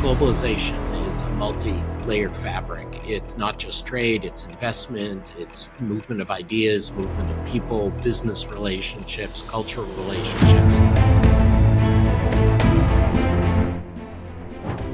Globalization is a multi-layered fabric. It's not just trade, it's investment, it's movement of ideas, movement of people, business relationships, cultural relationships.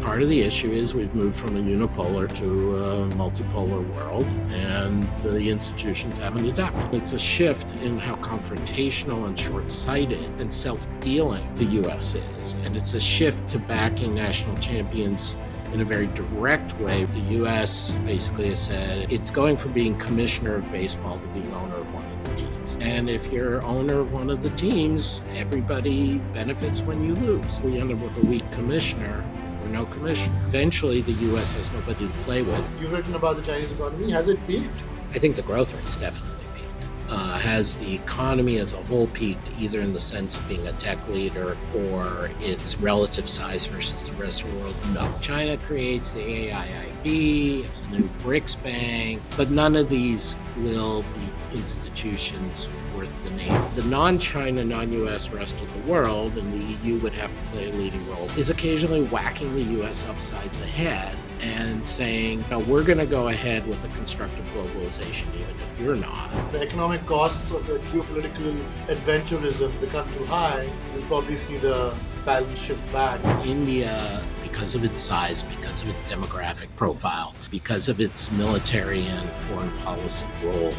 Part of the issue is we've moved from a unipolar to a multipolar world, and the institutions haven't adapted. It's a shift in how confrontational and short-sighted and self-dealing the U.S. is, and it's a shift to backing national champions in a very direct way. The U.S. basically has said it's going from being commissioner of baseball to being owner of one of the teams. And if you're owner of one of the teams, everybody benefits when you lose. We end up with a weak commissioner or no commissioner. Eventually, the U.S. has nobody to play with. You've written about the Chinese economy. Has it peaked? I think the growth rate's definitely peaked. Has the economy as a whole peaked, either in the sense of being a tech leader or its relative size versus the rest of the world? No. China creates the AIIB, the new BRICS Bank, but none of these will be institutions worth the name. The non-China, non-US rest of the world, and the EU would have to play a leading role, is occasionally whacking the US upside the head and saying, no, we're going to go ahead with a constructive globalization, even if you're not. The economic costs of a geopolitical adventurism become too high, you'll probably see the balance shift back. India, because of its size, because of its demographic profile, because of its military and foreign policy role,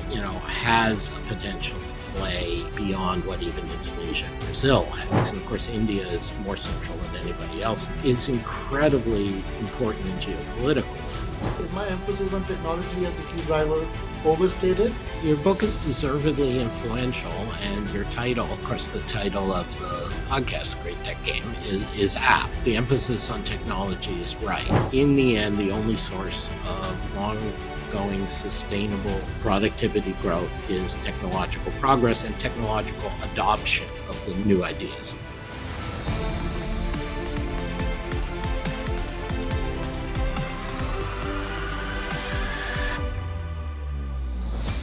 has a potential to play beyond what even Indonesia and Brazil has. And of course, India is more central than anybody else, is incredibly important in geopolitical terms. Is my emphasis on technology as the key driver overstated? Your book is deservedly influential, and your title, of course, the title of the podcast, Great Tech Game, is apt. The emphasis on technology is right. In the end, the only source of long-going, sustainable productivity growth is technological progress and technological adoption of the new ideas.